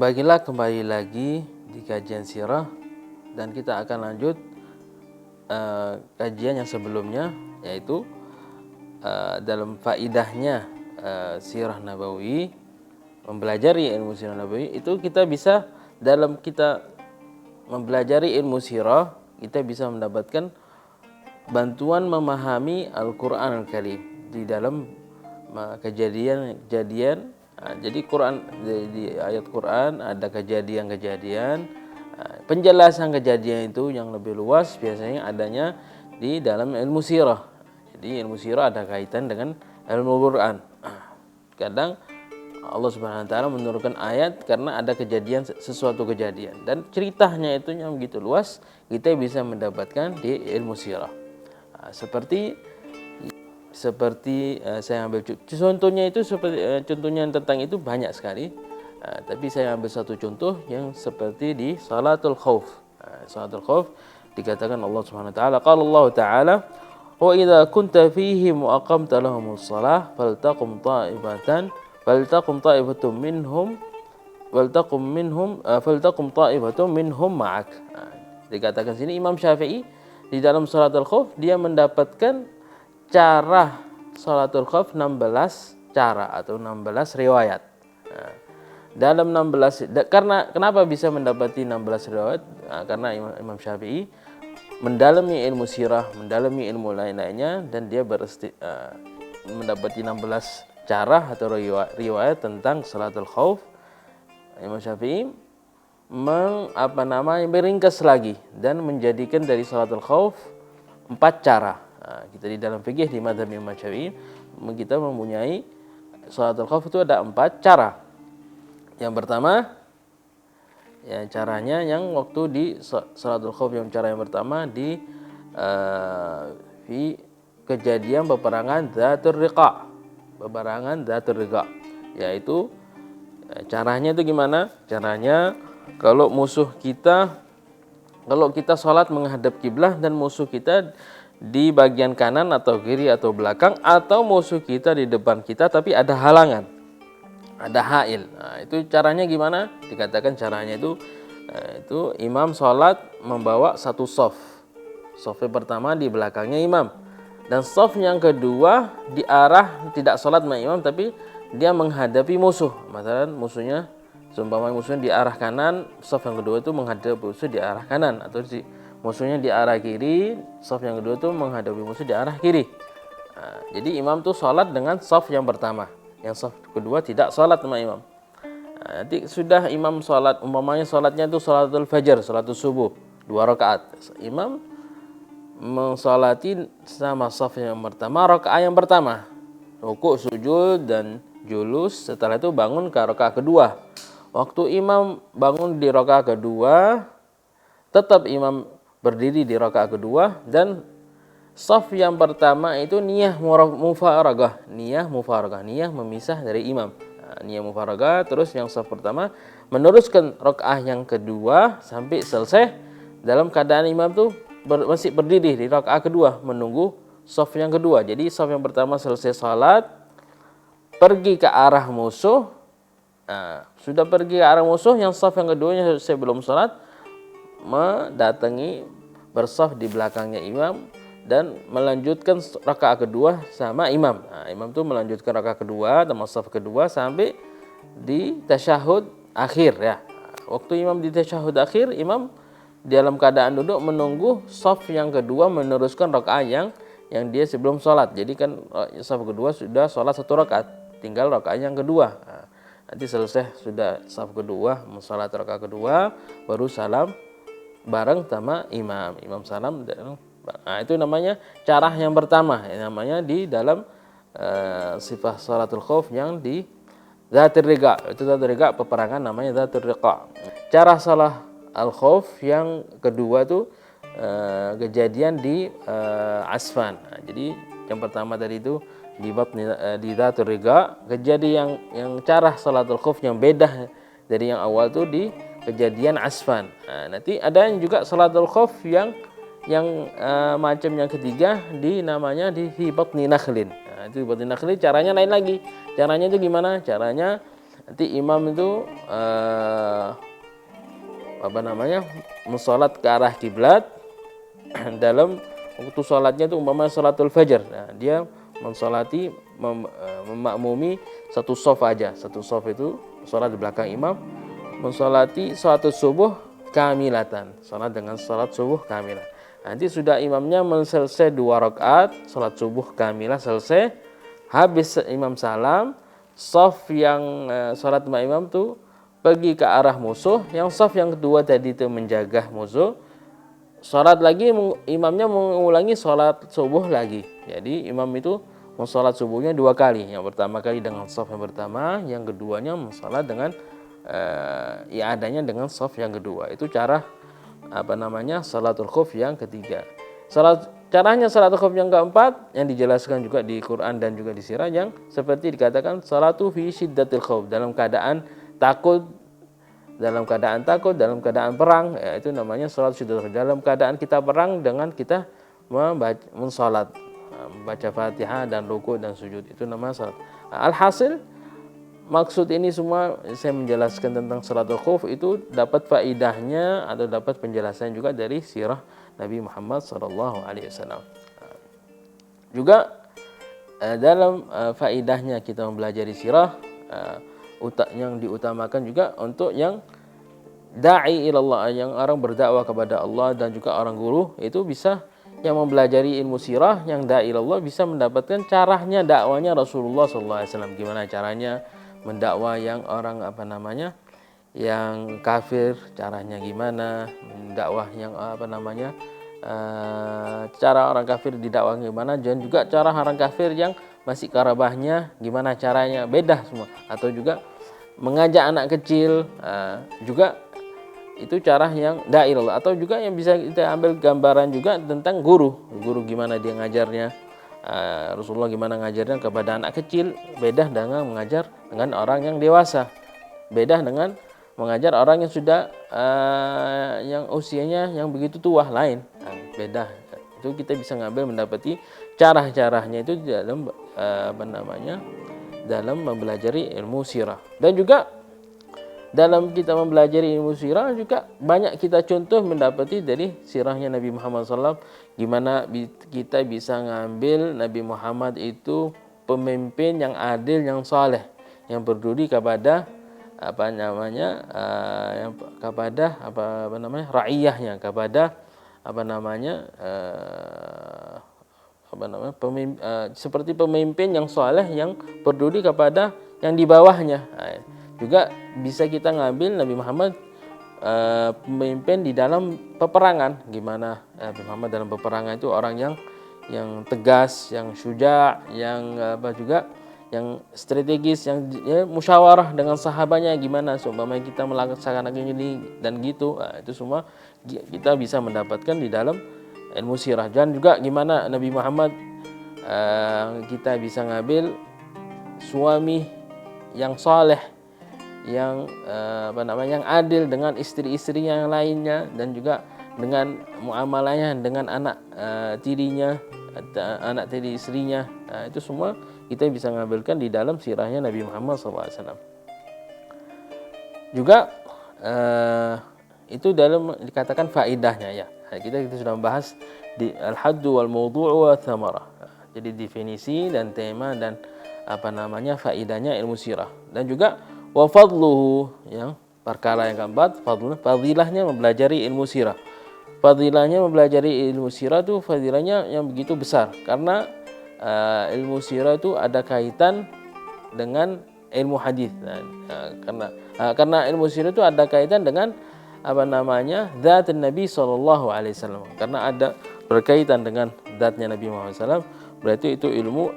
Bagilah kembali lagi di kajian sirah dan kita akan lanjut kajian yang sebelumnya, yaitu dalam faidahnya sirah nabawi, mempelajari ilmu sirah nabawi itu kita bisa, dalam kita mempelajari ilmu sirah kita bisa mendapatkan bantuan memahami Al-Quran Al-Karim di dalam kejadian-kejadian. Jadi Quran, di ayat Quran ada kejadian-kejadian, penjelasan kejadian itu yang lebih luas biasanya adanya di dalam ilmu sirah. Jadi ilmu sirah ada kaitan dengan ilmu Quran. Kadang Allah Subhanahu wa taala menurunkan ayat karena ada kejadian, sesuatu kejadian, dan ceritanya itu yang begitu luas, kita bisa mendapatkan di ilmu sirah. Seperti saya ambil contohnya itu, seperti contohnya tentang itu banyak sekali, tapi saya ambil satu contoh yang seperti di salatul khauf. Salatul khauf dikatakan Allah Subhanahu wa taala, qala Allah taala, wa idza kunta fihim wa aqamta lahumus shalah faltaqum ta'ifatun minhum ma'ak. Dikatakan sini Imam Syafi'i di dalam salatul khauf dia mendapatkan cara salatul khauf 16 cara atau 16 riwayat. Dalam 16, karena kenapa bisa mendapati 16 riwayat? Karena Imam Syafi'i mendalami ilmu sirah, mendalami ilmu lain-lainnya, dan dia mendapati 16 cara atau riwayat tentang salatul khauf. Imam Syafi'i meringkas lagi dan menjadikan dari salatul khauf 4 cara. Kita di dalam fikih di mazhab Imam Syafi'i kita mempunyai salatul khauf itu ada 4 cara. Yang pertama, ya caranya yang waktu di salatul khauf, yang cara yang pertama di kejadian peperangan Dzatur Riqa, yaitu caranya itu gimana? Caranya kalau kita sholat menghadap kiblah dan musuh kita di bagian kanan atau kiri atau belakang, atau musuh kita di depan kita tapi ada halangan, ada hail. Itu caranya gimana? Dikatakan caranya itu imam sholat membawa satu shaf. Shaf pertama di belakangnya imam, dan shaf yang kedua di arah, tidak sholat sama imam tapi dia menghadapi musuh. Misalnya musuhnya di arah kanan, shaf yang kedua itu menghadapi musuh di arah kanan, atau musuhnya di arah kiri, shaf yang kedua itu menghadapi musuh di arah kiri. Jadi imam tuh sholat dengan shaf yang pertama, yang shaf kedua tidak sholat sama imam. Nanti sudah imam sholat, umpamanya sholatnya itu sholatul fajar, sholatul subuh 2 rakaat. Imam mensolati sama shaf yang pertama, rakaat yang pertama, rukuk, sujud dan julus. Setelah itu bangun ke rakaat kedua. Waktu imam bangun di rakaat kedua, tetap imam berdiri di rakaat kedua, dan shaf yang pertama itu niyah mufaragah, niyah memisah dari imam. Niyah mufaragah, terus yang shaf pertama meneruskan rakaat yang kedua sampai selesai dalam keadaan imam tuh masih berdiri di rakaat kedua menunggu shaf yang kedua. Jadi shaf yang pertama selesai salat, pergi ke arah musuh. Sudah pergi ke arah musuh, yang shaf yang keduanya sebelum salat mendatangi bersaf di belakangnya imam dan melanjutkan rakaat kedua sama imam. Imam tuh melanjutkan rakaat kedua sama shaf kedua sampai di tasyahud akhir ya. Waktu imam di tasyahud akhir, imam dalam keadaan duduk menunggu shaf yang kedua meneruskan rakaat yang dia sebelum sholat. Jadi kan shaf kedua sudah sholat 1 rakaat, tinggal rakaat yang kedua. Nanti selesai sudah shaf kedua, sholat rakaat kedua, baru salam bareng sama imam. Imam salam. Itu namanya cara yang pertama, namanya di dalam sifat salatul khauf yang di Dzatur Riqa. Itu Dzatur Riqa, peperangan namanya Dzatur Riqa. Cara salah al-khauf yang kedua itu kejadian di Asfan. Jadi yang pertama tadi itu di Dzatur Riqa. Kejadian yang cara salatul khauf yang beda dari yang awal itu di kejadian Asfan. Nanti ada juga salatul khauf yang macam yang ketiga namanya di batni nakhlin. Itu batni nakhlin caranya lain lagi. Caranya itu gimana? Caranya nanti imam itu mensolat ke arah kiblat dalam waktu sholatnya itu umpama sholatul fajar. Nah, dia memakmumi satu shaf aja. Satu shaf itu sholat di belakang imam, mensolati sholatul subuh kamilatan. Sholat dengan sholat subuh kamilah. Nanti sudah imamnya selesai 2 rakaat, sholat subuh kamilah selesai. Habis imam salam, shaf yang sholat sama imam tuh pergi ke arah musuh. Yang shaf yang kedua tadi itu menjaga musuh. Sholat lagi, imamnya mengulangi sholat subuh lagi. Jadi imam itu mensolat subuhnya 2 kali. Yang pertama kali dengan shaf yang pertama, yang keduanya mensolat dengan i'adahnya dengan shaf yang kedua. Itu cara salatul khauf yang ketiga. Caranya salatul khauf yang keempat yang dijelaskan juga di Quran dan juga di sirah, yang seperti dikatakan salatu fi syiddatil khauf, dalam keadaan takut, dalam keadaan perang, ya, itu namanya salat syiddatul khauf. Dalam keadaan kita perang dengan kita mensalat, membaca Fatihah dan rukuk dan sujud, itu namanya salat. Alhasil maksud ini semua saya menjelaskan tentang salatul khauf itu dapat faidahnya atau dapat penjelasan juga dari sirah Nabi Muhammad SAW. Juga dalam faidahnya kita mempelajari sirah, yang diutamakan juga untuk yang da'i ilallah, yang orang berdakwah kepada Allah dan juga orang guru, itu bisa yang mempelajari ilmu sirah, yang da'i ilallah bisa mendapatkan caranya dakwanya Rasulullah SAW. Gimana caranya mendakwah yang orang yang kafir, caranya gimana mendakwah yang cara orang kafir didakwah gimana, dan juga cara orang kafir yang masih karabahnya gimana caranya, beda semua. Atau juga mengajak anak kecil, juga itu cara yang dairah. Atau juga yang bisa kita ambil gambaran juga tentang guru gimana dia ngajarnya. Rasulullah gimana ngajarnya kepada anak kecil, beda dengan mengajar dengan orang yang dewasa, beda dengan mengajar orang yang sudah yang usianya yang begitu tua, lain, beda. Itu kita bisa ngambil mendapati cara-caranya itu dalam dalam mempelajari ilmu sirah. Dan juga dalam kita mempelajari ilmu sirah juga banyak kita contoh mendapati dari sirahnya Nabi Muhammad SAW, gimana kita bisa ngambil Nabi Muhammad itu pemimpin yang adil, yang saleh, yang peduli kepada raiyahnya, kepada seperti pemimpin yang saleh yang peduli kepada yang di bawahnya. Juga bisa kita ngambil Nabi Muhammad pemimpin di dalam peperangan, gimana Nabi Muhammad dalam peperangan itu orang yang tegas, yang syuja, yang juga yang strategis, yang musyawarah dengan sahabatnya, gimana seumpama kita melaksanakan ini dan gitu. Itu semua kita bisa mendapatkan di dalam ilmu sirah. Dan juga gimana Nabi Muhammad kita bisa ngambil suami yang saleh, yang yang adil dengan istri-istrinya yang lainnya, dan juga dengan muamalahnya dengan anak tirinya, anak tiri istrinya. Itu semua kita bisa ngambilkan di dalam sirahnya Nabi Muhammad SAW. Juga itu dalam dikatakan faidahnya, ya. Kita sudah membahas di al-haddu wal mawdu'u wa thamarah. Jadi definisi dan tema dan faidahnya ilmu sirah. Dan juga wa fadluhu, yang perkara yang keempat, fadilahnya mempelajari ilmu sirah. Fadilahnya mempelajari ilmu sirah itu fadilahnya yang begitu besar, karena ilmu sirah itu ada kaitan dengan ilmu hadis. Karena ilmu sirah itu ada kaitan dengan zat Nabi SAW. Karena ada berkaitan dengan zatnya Nabi Muhammad SAW, berarti itu ilmu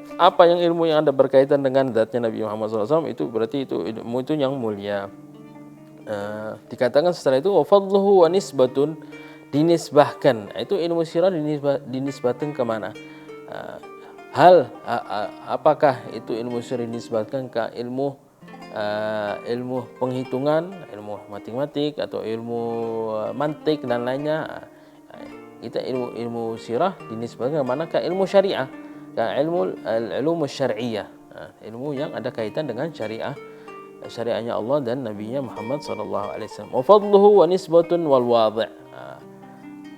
yang ada berkaitan dengan zatnya Nabi Muhammad SAW, itu berarti itu ilmu itu yang mulia. Dikatakan setelah itu wa fadluhu wa nisbatun, dinisbahkan. Itu ilmu sirah dinisbahkan kemana? Apakah itu ilmu sirah dinisbahkan ke ilmu penghitungan, ilmu matematik atau ilmu mantik dan lainnya? Kita ilmu sirah dinisbahkan kemana? Ke ilmu syariah, ke ilmu syariah, ilmu yang ada kaitan dengan syariah syariatnya Allah dan Nabinya Muhammad sallallahu alaihi wasallam. Wa fadluhu wa nisbatun wal wadhi'.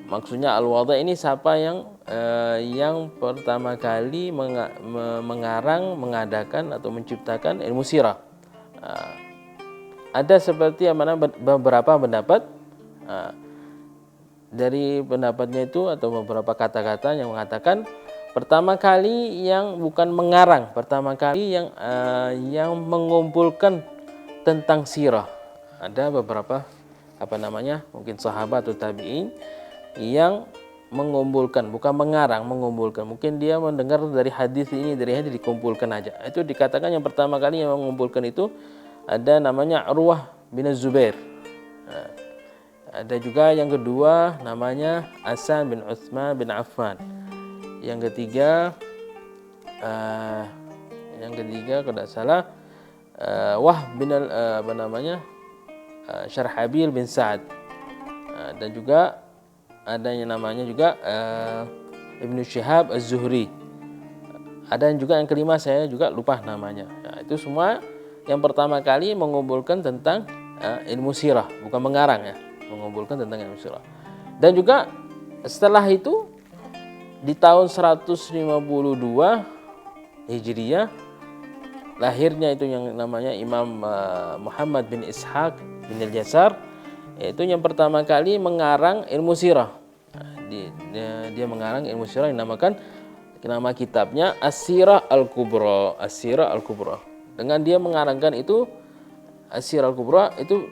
Maksudnya al-wadhi' ini siapa yang pertama kali mengarang, mengadakan atau menciptakan ilmu sirah. Ada seperti yang mana beberapa pendapat, dari pendapatnya itu atau beberapa kata-kata yang mengatakan pertama kali yang bukan mengarang, pertama kali yang mengumpulkan tentang sirah. Ada beberapa mungkin sahabat atau tabi'in yang mengumpulkan, bukan mengarang, mengumpulkan. Mungkin dia mendengar dari hadis ini, dari hadis dikumpulkan aja. Itu dikatakan yang pertama kali yang mengumpulkan itu ada namanya Urwah bin Zubair. Ada juga yang kedua namanya Hasan bin Utsman bin Affan. Yang ketiga kalau tidak salah Wahb bin Syarhabil bin Sa'ad. Dan juga ada yang namanya juga Ibnu Syihab Az-Zuhri. Ada yang juga yang kelima saya juga lupa namanya. Nah, itu semua yang pertama kali mengumpulkan tentang ilmu sirah, bukan mengarang ya, mengumpulkan tentang ilmu sirah. Dan juga setelah itu di tahun 152 Hijriyah lahirnya itu yang namanya Imam Muhammad bin Ishaq bin Al-Yasar. Itu yang pertama kali mengarang ilmu sirah. Dia mengarang ilmu sirah yang dinamakan, nama kitabnya As-Sirah Al-Kubra. As-Sirah Al-Kubra. Dengan dia mengarangkan itu As-Sirah Al-Kubra, itu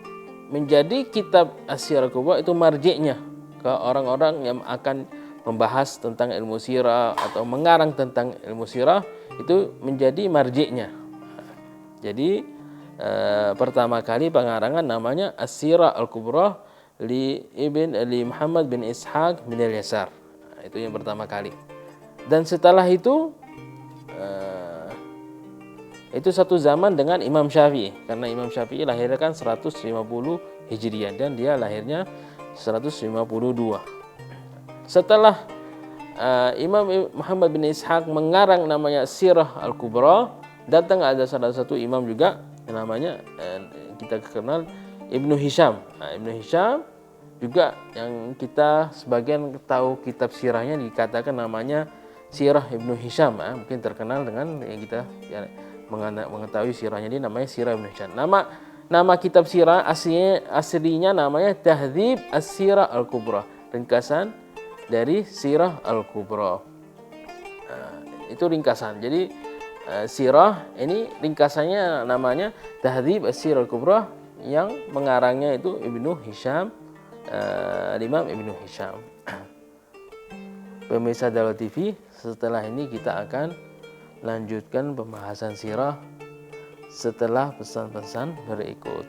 menjadi kitab As-Sirah Al-Kubra itu marji'nya ke orang-orang yang akan membahas tentang ilmu sirah atau mengarang tentang ilmu sirah, itu menjadi marji'nya. Jadi pertama kali pengarangan namanya As-Sirah Al-Kubra li Muhammad bin Ishaq bin Al-Yasar. Itu yang pertama kali. Dan setelah itu satu zaman dengan Imam Syafi'i, karena Imam Syafi'i lahirnya kan 150 Hijriah dan dia lahirnya 152. Setelah Imam Muhammad bin Ishaq mengarang namanya Sirah Al-Kubra, datang ada salah satu imam juga yang namanya kita kenal Ibnu Hisham. Ibnu Hisham juga yang kita sebagian tahu kitab sirahnya dikatakan namanya Sirah Ibnu Hisham. Mungkin terkenal dengan yang kita mengetahui sirahnya, dia namanya Sirah Ibnu Hisham. Nama kitab sirah aslinya namanya Tahdzib As-Sirah Al-Kubra, ringkasan dari Sirah Al-Kubra. Itu ringkasan. Jadi sirah ini ringkasannya namanya Tahdzib As-Sirah Al-Kubra, yang mengarangnya itu Ibnu Hisham, Imam Ibnu Hisham. Pemirsa Dakwah TV, setelah ini kita akan lanjutkan pembahasan sirah setelah pesan-pesan berikut.